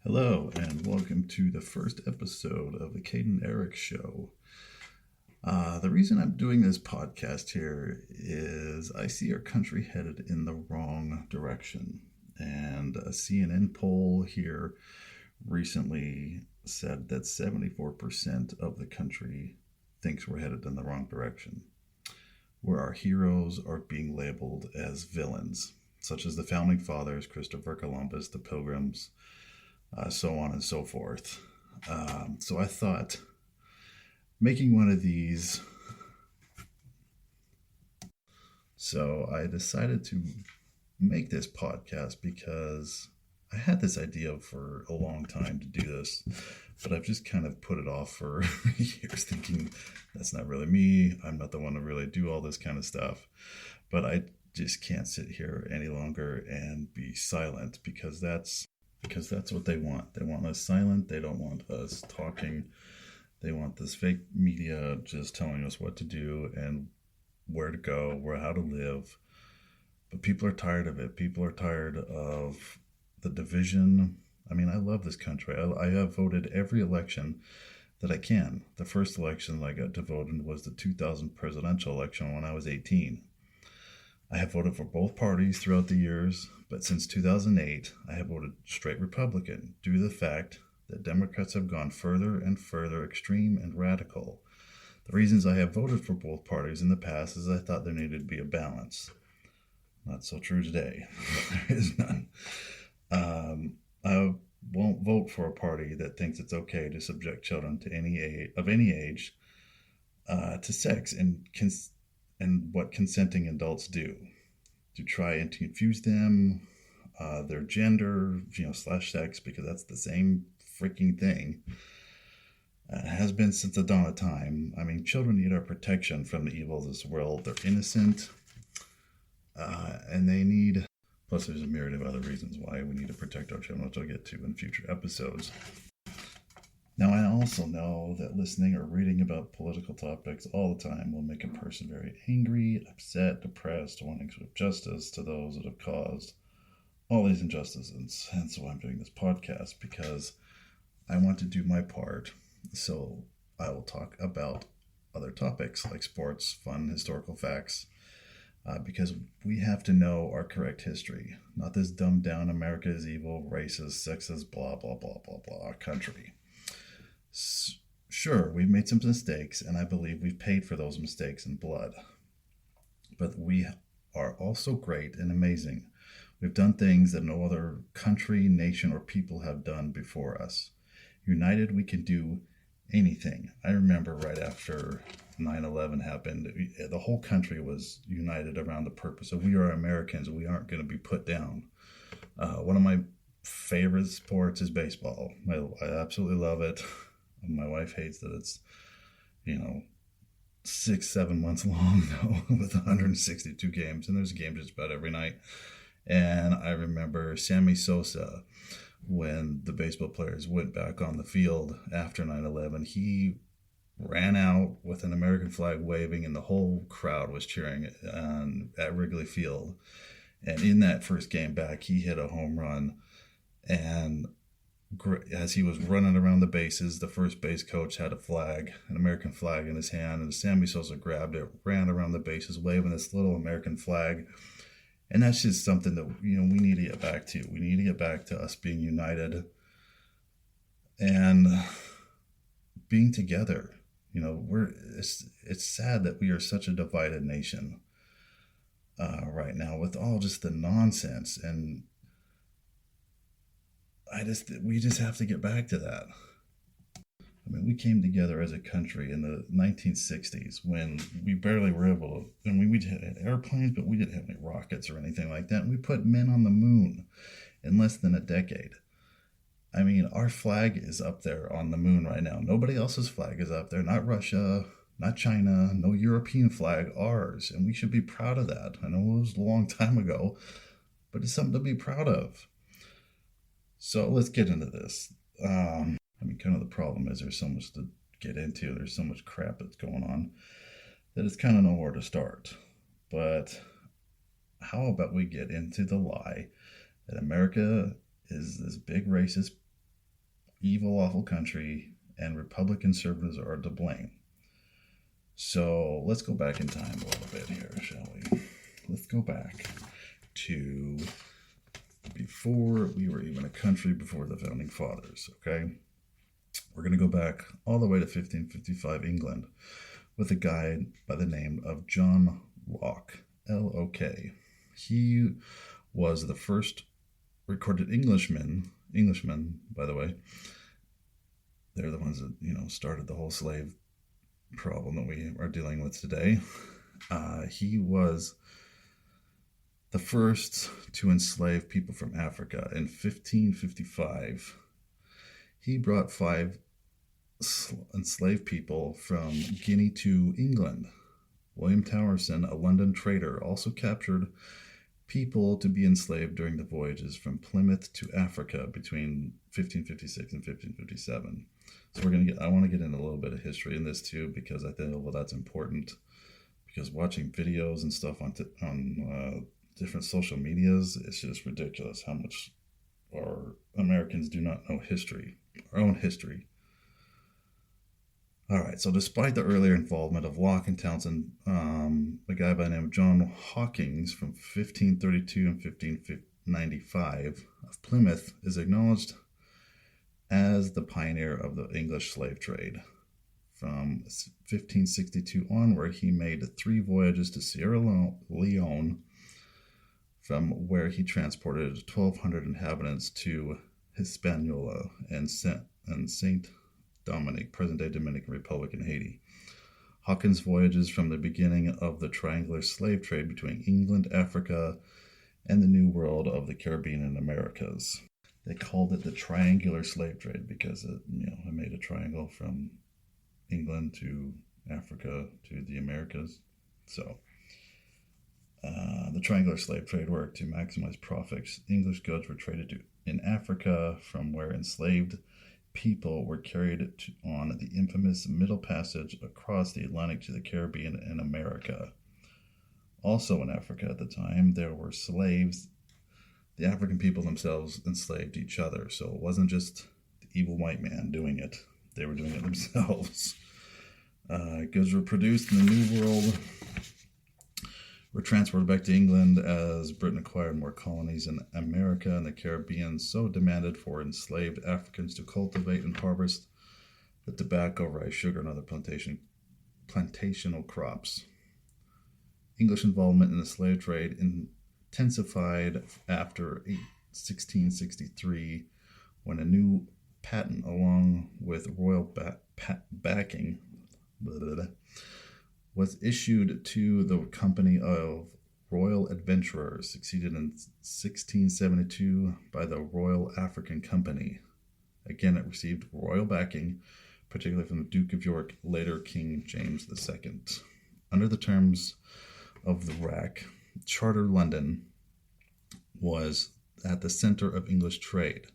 Hello, and welcome to the first episode of the Caden Eric Show. The reason I'm doing this podcast here is I see our country headed in the wrong direction. And a CNN poll here recently said that 74% of the country thinks we're headed in the wrong direction, where our heroes are being labeled as villains, such as the founding fathers, Christopher Columbus, the Pilgrims, so on and so forth. So I thought making one of these. So I decided to make this podcast because I had this idea for a long time to do this, but I've just kind of put it off for years, thinking that's not really me. I'm not the one to really do all this kind of stuff. But I just can't sit here any longer and be silent because that's what they want. They want us silent. They don't want us talking. They want this fake media just telling us what to do and where to go, how to live. But people are tired of it. People are tired of the division. I mean, I love this country. I have voted every election that I can. The first election that I got to vote in was the 2000 presidential election when I was 18. I have voted for both parties throughout the years, but since 2008, I have voted straight Republican due to the fact that Democrats have gone further and further extreme and radical. The reasons I have voted for both parties in the past is I thought there needed to be a balance. Not so true today. There is none. I won't vote for a party that thinks it's okay to subject children to any age to sex and what consenting adults do to try and to confuse them, their gender, slash sex, because that's the same freaking thing. It has been since the dawn of time. I mean, children need our protection from the evils of this world. They're innocent, and they need. Plus, there's a myriad of other reasons why we need to protect our children, which I'll get to in future episodes. Now, I also know that listening or reading about political topics all the time will make a person very angry, upset, depressed, wanting to give justice to those that have caused all these injustices. And so I'm doing this podcast because I want to do my part. So I will talk about other topics like sports, fun, historical facts, because we have to know our correct history, not this dumbed down America is evil, racist, sexist, blah, blah, blah, blah, blah country. Sure, we've made some mistakes, and I believe we've paid for those mistakes in blood. But we are also great and amazing. We've done things that no other country, nation, or people have done before us. United, we can do anything. I remember right after 9/11 happened, the whole country was united around the purpose of we are Americans. We aren't going to be put down. One of my favorite sports is baseball. I absolutely love it. My wife hates that it's, 6-7 months long though, with 162 games, and there's a game just about every night. And I remember Sammy Sosa, when the baseball players went back on the field after 9/11, he ran out with an American flag waving, and the whole crowd was cheering at Wrigley Field. And in that first game back, he hit a home run. And as he was running around the bases, the first base coach had an American flag in his hand, and Sammy Sosa grabbed it, ran around the bases, waving this little American flag. And that's just something that, we need to get back to. We need to get back to us being united and being together. It's sad that we are such a divided nation right now with all just the nonsense, and we just have to get back to that. I mean, we came together as a country in the 1960s when we barely were able to, and we had airplanes, but we didn't have any rockets or anything like that. And we put men on the moon in less than a decade. I mean, our flag is up there on the moon right now. Nobody else's flag is up there. Not Russia, not China, no European flag, ours. And we should be proud of that. I know it was a long time ago, but it's something to be proud of. So let's get into this. Kind of the problem is there's so much to get into. There's so much crap that's going on that it's kind of nowhere to start. But how about we get into the lie that America is this big racist evil, awful country, and Republican conservatives are to blame. So let's go back in time a little bit here, shall we? Let's go back to before we were even a country, before the founding fathers, okay? We're going to go back all the way to 1555 England with a guy by the name of John Locke, L-O-K. He was the first recorded Englishman, by the way. They're the ones that, started the whole slave problem that we are dealing with today. He was the first to enslave people from Africa. In 1555, he brought 5 enslaved people from Guinea to England. William Towerson, a London trader, also captured people to be enslaved during the voyages from Plymouth to Africa between 1556 and 1557. So I want to get into a little bit of history in this too, because I think that's important. Because watching videos and stuff on different social medias, it's just ridiculous how much our Americans do not know history, our own history. All right, so despite the earlier involvement of Locke and Townsend, a guy by the name of John Hawkins from 1532 and 1595 of Plymouth is acknowledged as the pioneer of the English slave trade. From 1562 onward, he made 3 voyages to Sierra Leone, from where he transported 1,200 inhabitants to Hispaniola and Saint Dominic, present-day Dominican Republic, and Haiti. Hawkins' voyages from the beginning of the triangular slave trade between England, Africa, and the New World of the Caribbean and Americas. They called it the triangular slave trade because it made a triangle from England to Africa to the Americas. So the triangular slave trade worked to maximize profits. English goods were traded in Africa, from where enslaved people were carried on the infamous Middle Passage across the Atlantic to the Caribbean and America. Also in Africa at the time, there were slaves. The African people themselves enslaved each other, so it wasn't just the evil white man doing it. They were doing it themselves. Goods were produced in the New World, were transported back to England as Britain acquired more colonies in America and the Caribbean, so demanded for enslaved Africans to cultivate and harvest the tobacco, rice, sugar, and other plantational crops. English involvement in the slave trade intensified after 1663, when a new patent, along with royal backing, was issued to the Company of Royal Adventurers, succeeded in 1672 by the Royal African Company. Again, it received royal backing, particularly from the Duke of York, later King James II. Under the terms of the RAC, Charter London was at the center of English trade.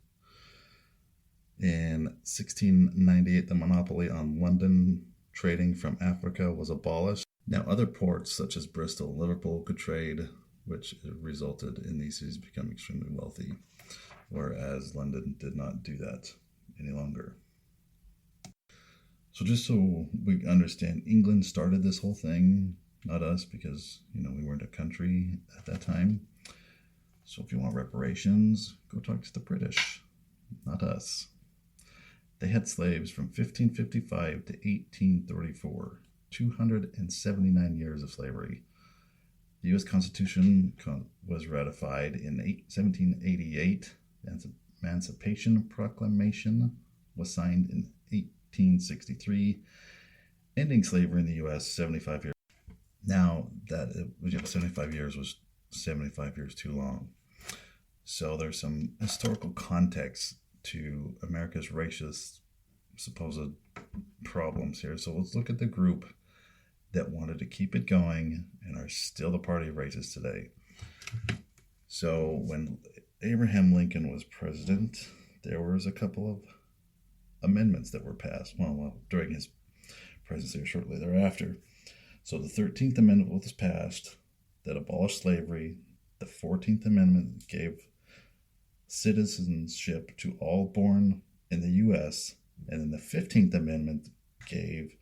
In 1698, the monopoly on London trading from Africa was abolished. Now, other ports such as Bristol and Liverpool could trade, which resulted in these cities becoming extremely wealthy, whereas London did not do that any longer. So just so we understand, England started this whole thing, not us, because we weren't a country at that time. So if you want reparations, go talk to the British, not us. They had slaves from 1555 to 1834, 279 years of slavery. The U.S. Constitution was ratified in 1788. The Emancipation Proclamation was signed in 1863, ending slavery in the U.S. 75 years. Now, 75 years was 75 years too long. So there's some historical context to America's racist supposed problems here. So let's look at the group that wanted to keep it going and are still the party of racists today. So when Abraham Lincoln was president, there was a couple of amendments that were passed. Well, during his presidency or shortly thereafter. So the 13th Amendment was passed that abolished slavery. The 14th Amendment gave citizenship to all born in the U.S., and then the 15th Amendment gave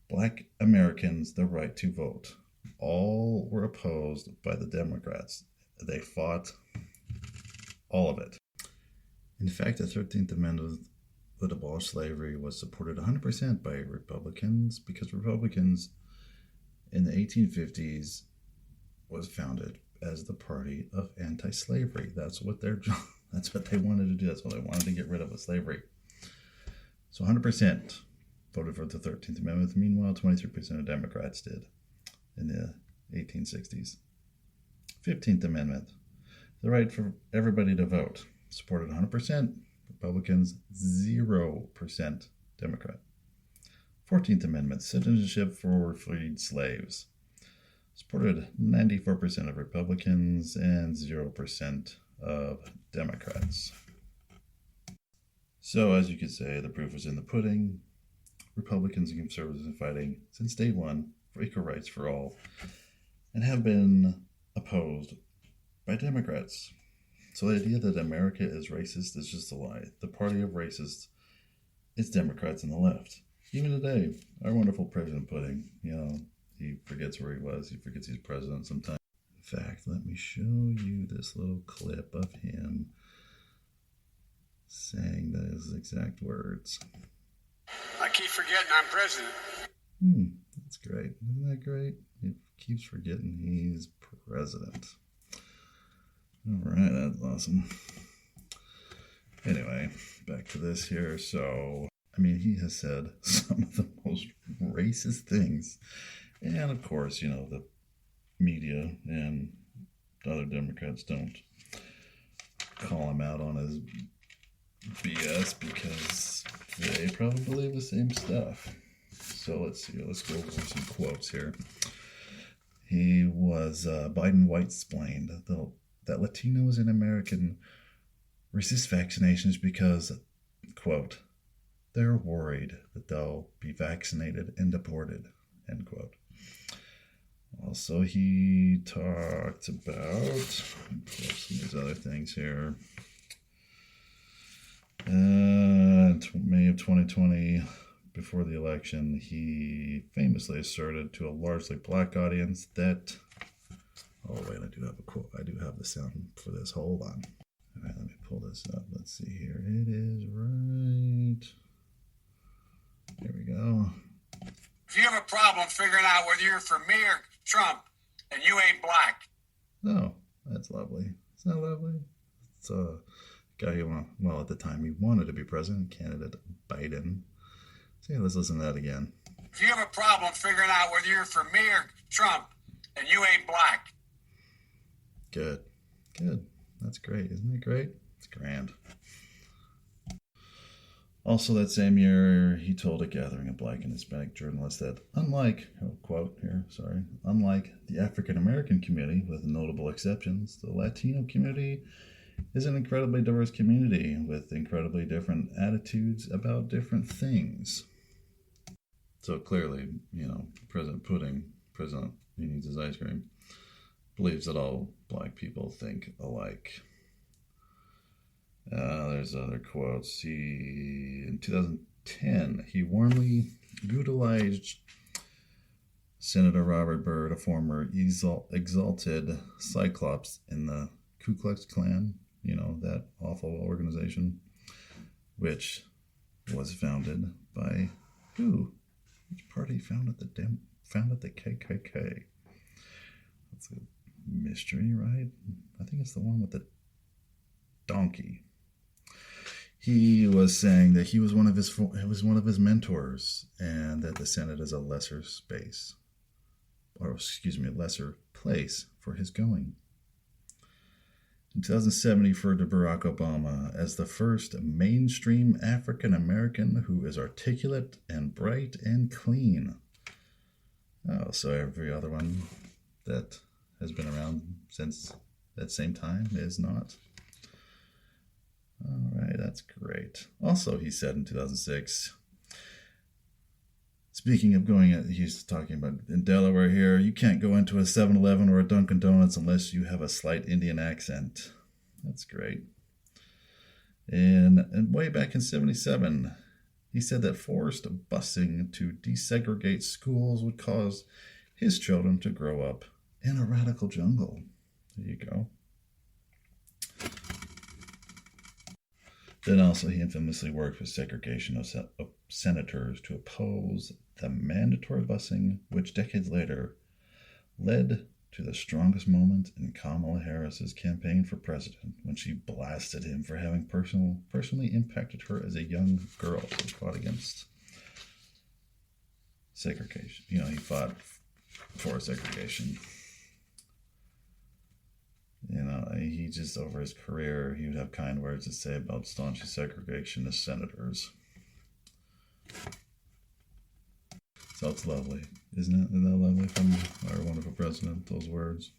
Black Americans the right to vote. All were opposed by the Democrats. They fought all of it. In fact, the 13th Amendment that abolished slavery was supported 100% by Republicans, because Republicans in the 1850s was founded as the party of anti-slavery. That's what they wanted to do. That's why they wanted to get rid of slavery. So 100% voted for the 13th Amendment. Meanwhile, 23% of Democrats did in the 1860s. 15th Amendment, the right for everybody to vote, supported 100% Republicans, 0% Democrat. 14th Amendment, citizenship for freed slaves, supported 94% of Republicans and 0% of Democrats. So, as you could say, the proof is in the pudding. Republicans and conservatives have been fighting since day one for equal rights for all, and have been opposed by Democrats. So the idea that America is racist is just a lie. The party of racists is Democrats and the left. Even today, our wonderful President Pudding, he forgets where he was. He forgets he's president sometimes. In fact, let me show you this little clip of him saying those exact words. I keep forgetting I'm president. That's great. Isn't that great? He keeps forgetting he's president. All right, that's awesome. Anyway, back to this here. So, he has said some of the most racist things. And of course, the media and other Democrats don't call him out on his BS because they probably believe the same stuff. So let's see. Let's go over some quotes here. He was Biden white-splained that Latinos and American resist vaccinations because, quote, they're worried that they'll be vaccinated and deported, end quote. Also, he talked about some of these other things here. May of 2020, before the election, he famously asserted to a largely black audience that... Oh, wait, I do have a quote. I do have the sound for this. Hold on. All right, let me pull this up. Let's see here. It is right. Here we go. If you have a problem figuring out whether you're for me or Trump, and you ain't black. Oh, that's lovely. Isn't that lovely? It's a guy who, at the time he wanted to be president, candidate Biden. So yeah, let's listen to that again. If you have a problem figuring out whether you're for me or Trump, and you ain't black. Good. That's great. Isn't it great? It's grand. Also, that same year, he told a gathering of black and Hispanic journalists that unlike the African American community, with notable exceptions, the Latino community is an incredibly diverse community with incredibly different attitudes about different things. So clearly, President Pudding, President He Needs His Ice Cream, believes that all black people think alike. There's other quotes. In 2010, he warmly utilized Senator Robert Byrd, a former exalted Cyclops in the Ku Klux Klan, that awful organization, which was founded by who? Which party founded the KKK? That's a mystery, right? I think it's the one with the donkey. He was saying that he was one of his mentors, and that the Senate is a lesser place for his going. In 2007, he referred to Barack Obama as the first mainstream African American who is articulate and bright and clean. Oh, so every other one that has been around since that same time is not. All right, that's great. Also, he said in 2006, speaking of he's talking about in Delaware here, you can't go into a 7-Eleven or a Dunkin' Donuts unless you have a slight Indian accent. That's great. And way back in 77, he said that forced busing to desegregate schools would cause his children to grow up in a radical jungle. There you go. Then also he infamously worked with segregation of senators to oppose the mandatory busing, which decades later led to the strongest moment in Kamala Harris's campaign for president, when she blasted him for having personally impacted her as a young girl. So he fought against segregation. He fought for segregation. He just, over his career, he would have kind words to say about staunchly segregationist senators. So it's lovely, isn't it? Isn't that lovely from our wonderful president, those words?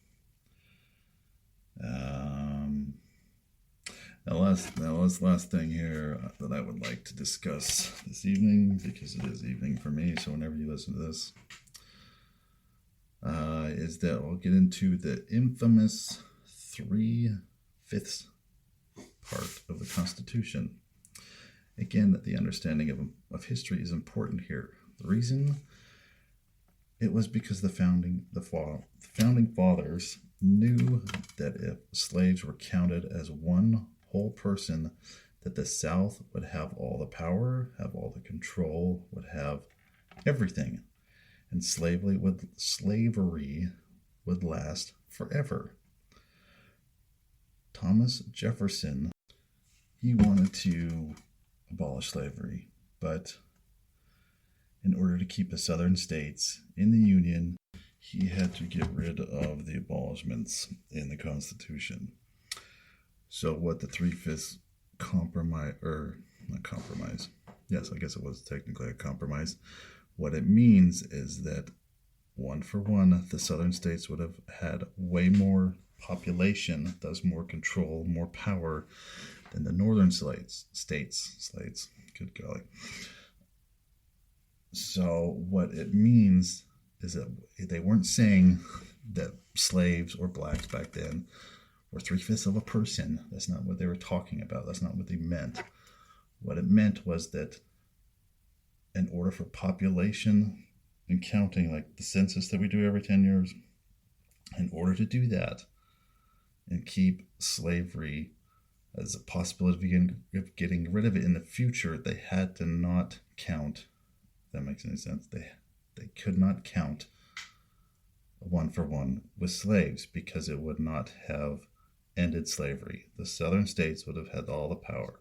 Last thing here that I would like to discuss this evening, because it is evening for me, so whenever you listen to this, is that I'll get into the infamous 3/5 part of the Constitution. Again, the understanding of history is important here. The reason, it was because the founding fathers knew that if slaves were counted as one whole person, that the South would have all the power, have all the control, would have everything, and slavery would last forever. Thomas Jefferson, he wanted to abolish slavery, but in order to keep the southern states in the Union, he had to get rid of the abolishments in the Constitution. So what the 3/5 compromise, or not compromise, yes, I guess it was technically a compromise. What it means is that, one for one, the southern states would have had way more population, thus more control, more power than the northern states. Good golly. So what it means is that they weren't saying that slaves or blacks back then were 3/5 of a person. That's not what they were talking about. That's not what they meant. What it meant was that in order for population and counting, like the census that we do every 10 years, in order to do that and keep slavery as a possibility of getting rid of it in the future, they had to not count. If that makes any sense. They could not count one for one with slaves, because it would not have ended slavery. The southern states would have had all the power.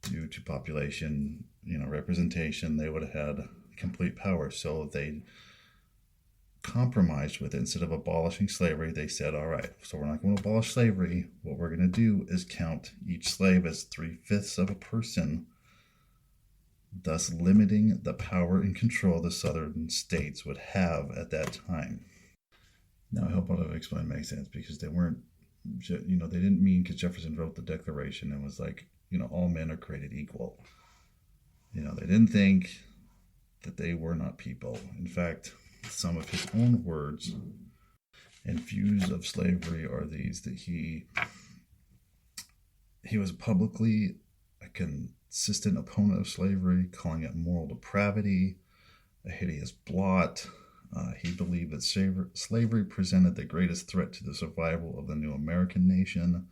Due to population, representation, they would have had complete power. So they compromised with it. Instead of abolishing slavery, they said, all right, so we're not going to abolish slavery. What we're going to do is count each slave as 3/5 of a person, thus limiting the power and control the southern states would have at that time. Now, I hope what I've explained makes sense, because they weren't, they didn't mean, because Jefferson wrote the Declaration and was like, all men are created equal. They didn't think that they were not people. In fact, some of his own words and views of slavery are these: that he was publicly a consistent opponent of slavery, calling it moral depravity, a hideous blot. He believed that slavery presented the greatest threat to the survival of the new American nation.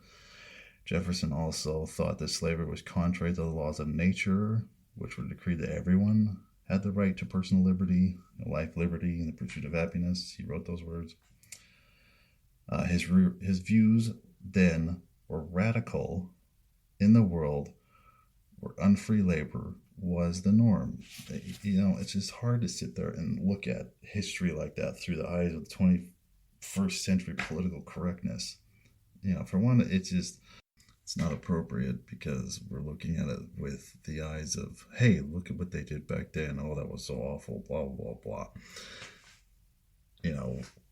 Jefferson also thought that slavery was contrary to the laws of nature, which would decree that everyone had the right to personal liberty, life, liberty, and the pursuit of happiness. He wrote those words. His views then were radical in the world where unfree labor was the norm. It's just hard to sit there and look at history like that through the eyes of the 21st century political correctness. For one, it's not appropriate, because we're looking at it with the eyes of, hey, look at what they did back then. Oh, that was so awful, blah, blah, blah.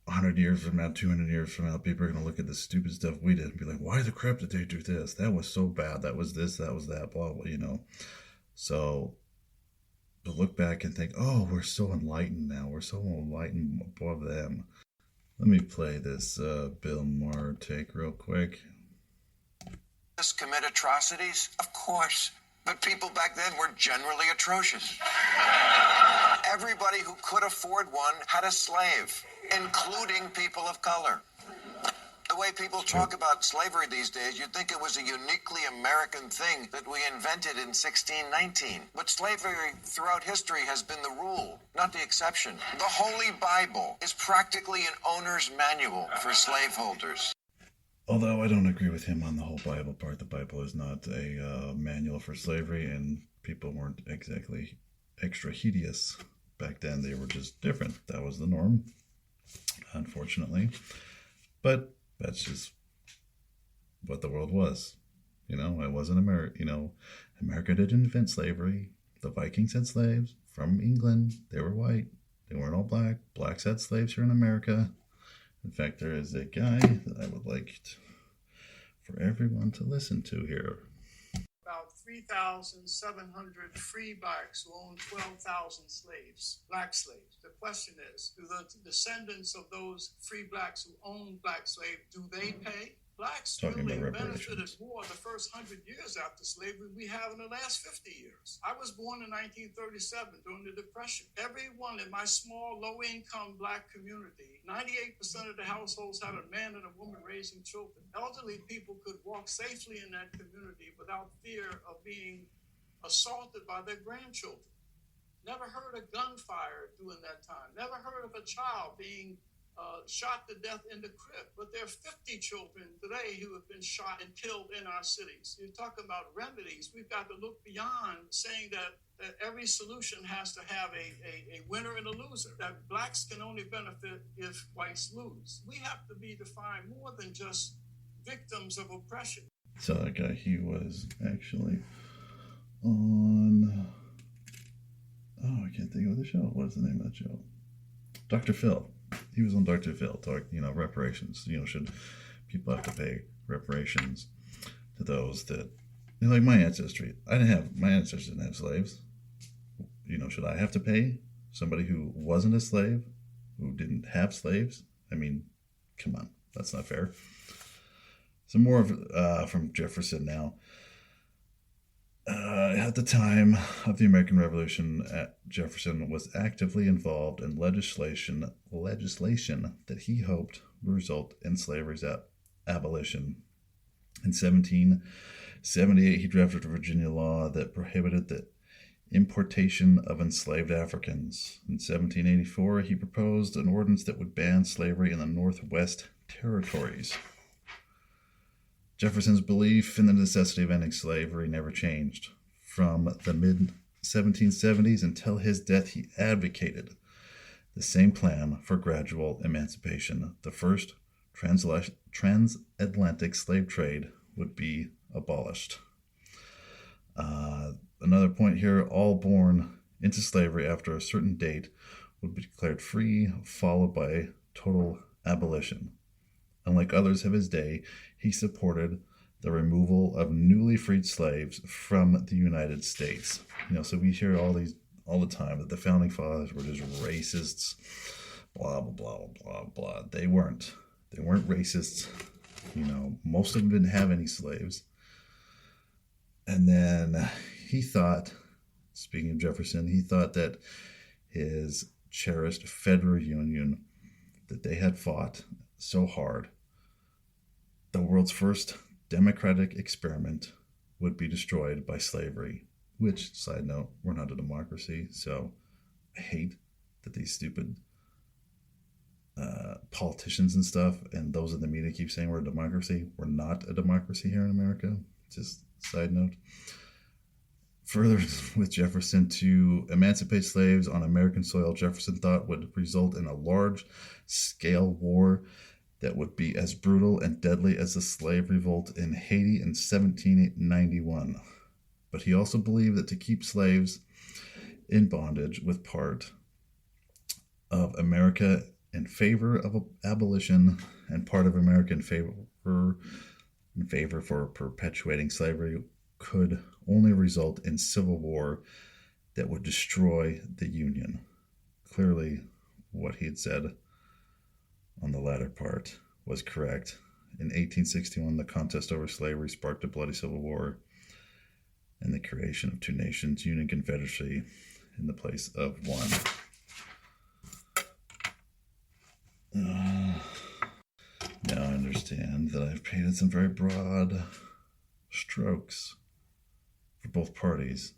100 years from now, 200 years from now, people are going to look at the stupid stuff we did and be like, why the crap did they do this? That was so bad. That was this, that was that, blah, blah, So to look back and think, oh, we're so enlightened now. We're so enlightened above them. Let me play this Bill Maher take real quick. Commit atrocities? Of course. But people back then were generally atrocious. Everybody who could afford one had a slave, including people of color. The way people talk about slavery these days, you'd think it was a uniquely American thing that we invented in 1619. But slavery throughout history has been the rule, not the exception. The Holy Bible is practically an owner's manual for slaveholders. Although I don't agree with him on the whole Bible part. The Bible is not a manual for slavery, and people weren't exactly extra hideous back then. They were just different. That was the norm, unfortunately. But that's just what the world was. It wasn't America. America didn't invent slavery. The Vikings had slaves from England. They were white. They weren't all black. Blacks had slaves here in America. In fact, there is a guy that I would like for everyone to listen to here. About 3,700 free blacks who owned 12,000 slaves, black slaves. The question is, do the descendants of those free blacks who owned black slaves, do they pay? Blacks really benefited more the first 100 years after slavery we have in the last 50 years. I was born in 1937 during the Depression. Everyone in my small, low-income black community, 98% of the households had a man and a woman raising children. Elderly people could walk safely in that community without fear of being assaulted by their grandchildren. Never heard a gunfire during that time. Never heard of a child being shot to death in the crib. But there are 50 children today who have been shot and killed in our cities. You're talking about remedies. We've got to look beyond saying that every solution has to have a winner and a loser, that blacks can only benefit if whites lose. We have to be defined more than just victims of oppression. So that guy, he was actually on... I can't think of the show. What's the name of that show? Dr. Phil. He was on Dr. Phil, reparations. Should people have to pay reparations to those that, like my ancestry? My ancestors didn't have slaves. Should I have to pay somebody who wasn't a slave, who didn't have slaves? I mean, come on, that's not fair. Some more from Jefferson now. At the time of the American Revolution, Jefferson was actively involved in legislation that he hoped would result in slavery's abolition. In 1778, he drafted a Virginia law that prohibited the importation of enslaved Africans. In 1784, he proposed an ordinance that would ban slavery in the Northwest Territories. Jefferson's belief in the necessity of ending slavery never changed. From the mid-1770s until his death, he advocated the same plan for gradual emancipation. The first transatlantic slave trade would be abolished. Another point here, all born into slavery after a certain date would be declared free, followed by total abolition. Unlike others of his day, he supported the removal of newly freed slaves from the United States. So we hear all the time that the founding fathers were just racists, blah, blah, blah, blah, blah. They weren't racists. Most of them didn't have any slaves. And then he thought, speaking of Jefferson, he thought that his cherished Federal Union that they had fought so hard, the world's first democratic experiment, would be destroyed by slavery. Which, side note, we're not a democracy, so I hate that these stupid politicians and stuff, and those in the media keep saying we're a democracy. We're not a democracy here in America. Just side note. Further, with Jefferson, to emancipate slaves on American soil, Jefferson thought would result in a large-scale war that would be as brutal and deadly as the slave revolt in Haiti in 1791. But he also believed that to keep slaves in bondage with part of America in favor of abolition and part of America in favor for perpetuating slavery could only result in civil war that would destroy the Union. Clearly, what he had said on the latter part was correct, In 1861, the contest over slavery sparked a bloody civil war and the creation of two nations, Union Confederacy, in the place of one. Now I understand that I've painted some very broad strokes for both parties.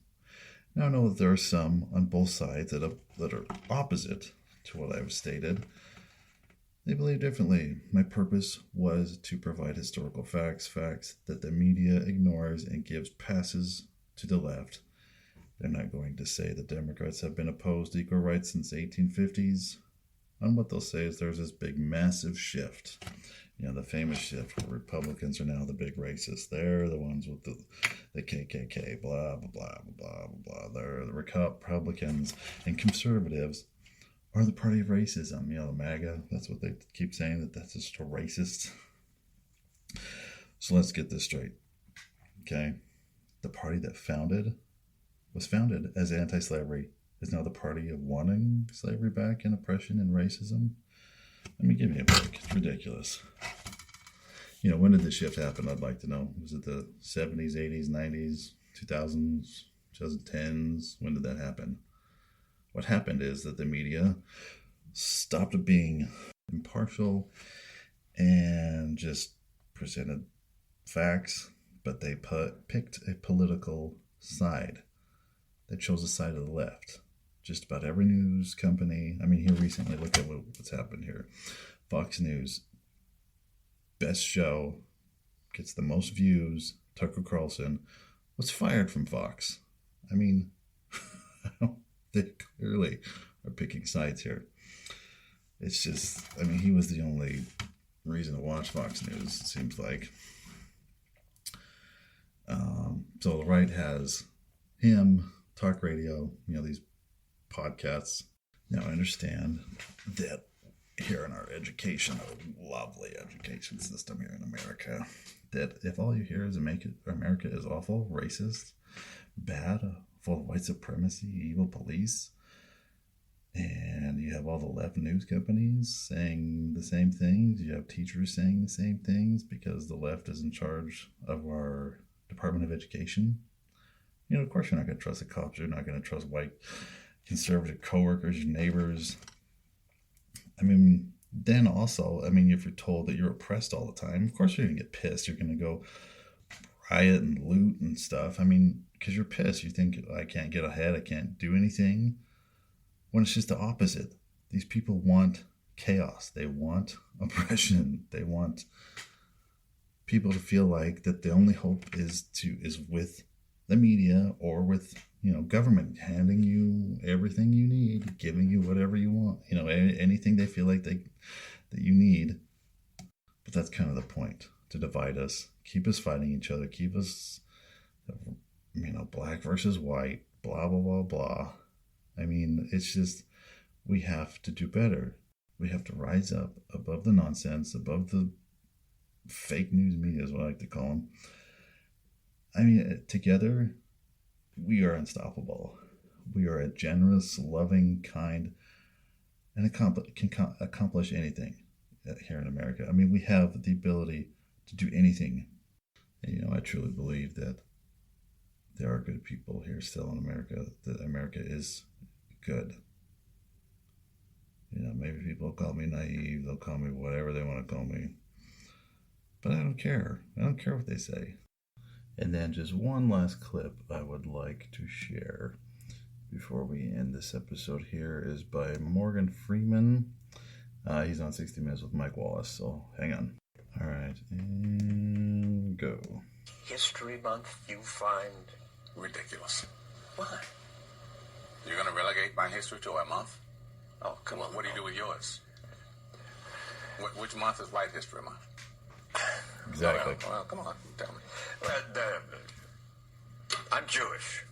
Now I know that there are some on both sides that are opposite to what I've stated. They believe differently. My purpose was to provide historical facts that the media ignores and gives passes to the left. They're not going to say the Democrats have been opposed to equal rights since the 1850s. And what they'll say is there's this big, massive shift. You know, the famous shift where Republicans are now the big racists. They're the ones with the KKK, blah, blah, blah, blah, blah, blah. They're the Republicans and conservatives are the party of racism. You know, the MAGA, that's what they keep saying, that's just a racist. So let's get this straight, okay? The party that was founded as anti-slavery is now the party of wanting slavery back and oppression and racism. I mean, give me a break. It's ridiculous. You know, when did this shift happen? I'd like to know. Was it the 70s, 80s, 90s, 2000s, 2010s? When did that happen? What happened is that the media stopped being impartial and just presented facts, but they picked a political side. They chose the side of the left. Just about every news company. I mean, here recently, look at what's happened here. Fox News, best show, gets the most views. Tucker Carlson was fired from Fox. I mean, they clearly are picking sides here. It's just, I mean, he was the only reason to watch Fox News, it seems like. So the right has him, talk radio, you know, these podcasts. Now I understand that here in our education, our lovely education system here in America, that if all you hear is America is awful, racist, bad, full of white supremacy, evil police, and you have all the left news companies saying the same things, you have teachers saying the same things because the left is in charge of our Department of Education. You know, of course you're not going to trust the cops, you're not going to trust white conservative coworkers, your neighbors. I mean, then also, I mean, if you're told that you're oppressed all the time, of course you're going to get pissed. You're going to go riot and loot and stuff. I mean, because you're pissed. You think, I can't get ahead, I can't do anything. When it's just the opposite. These people want chaos. They want oppression. They want people to feel like that the only hope is with the media or with, you know, government handing you everything you need, giving you whatever you want, you know, anything they feel like that you need. But that's kind of the point, to divide us, keep us fighting each other, keep us, you know, black versus white, blah, blah, blah, blah. I mean, it's just, we have to do better. We have to rise up above the nonsense, above the fake news media is what I like to call them. I mean, together, we are unstoppable. We are a generous, loving, kind, and can accomplish anything here in America. I mean, we have the ability to do anything. And, you know, I truly believe that there are good people here still in America, that America is good. You know, maybe people call me naive, they'll call me whatever they want to call me. But I don't care. I don't care what they say. And then just one last clip I would like to share before we end this episode here is by Morgan Freeman. He's on 60 Minutes with Mike Wallace, so hang on. All right, and go. History Month you find ridiculous. Why? You're going to relegate my history to a month? Oh, come on. What do you do with yours? Which month is White History Month? Exactly. Well, come on, tell me. I'm Jewish.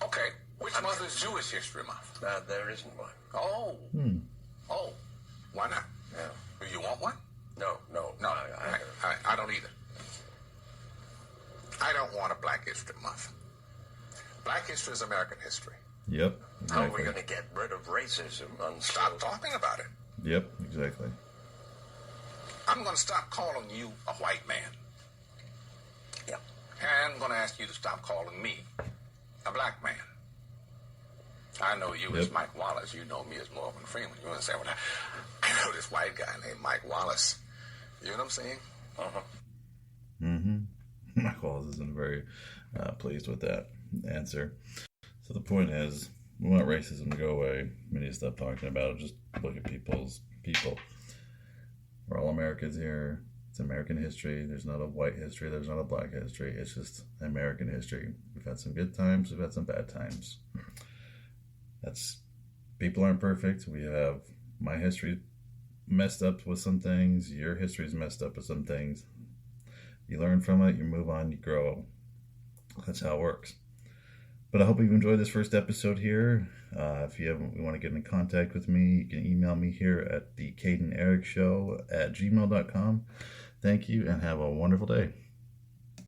Okay, which month is Jewish History Month? There isn't one. Oh. Oh, why not? No. Do you want one? No. I don't either. I don't want a Black History Month. Black history is American history. Yep, How exactly. are we going to get rid of racism? Stop talking about it. Yep, exactly. I'm going to stop calling you a white man. Yeah. And I'm going to ask you to stop calling me a black man. I know you as Mike Wallace. You know me as Morgan Freeman. You understand what I know this white guy named Mike Wallace. You know what I'm saying? Mike Wallace isn't very pleased with that answer. So the point is, we want racism to go away. We need to stop talking about it. Just look at people. We're all Americans here. It's American history. There's not a white history. There's not a black history. It's just American history. We've had some good times. We've had some bad times. People aren't perfect. We have my history messed up with some things. Your history's messed up with some things. You learn from it. You move on. You grow. That's how it works. But I hope you've enjoyed this first episode here. If you want to get in contact with me, you can email me here at the CadenEric Show at gmail.com. Thank you and have a wonderful day.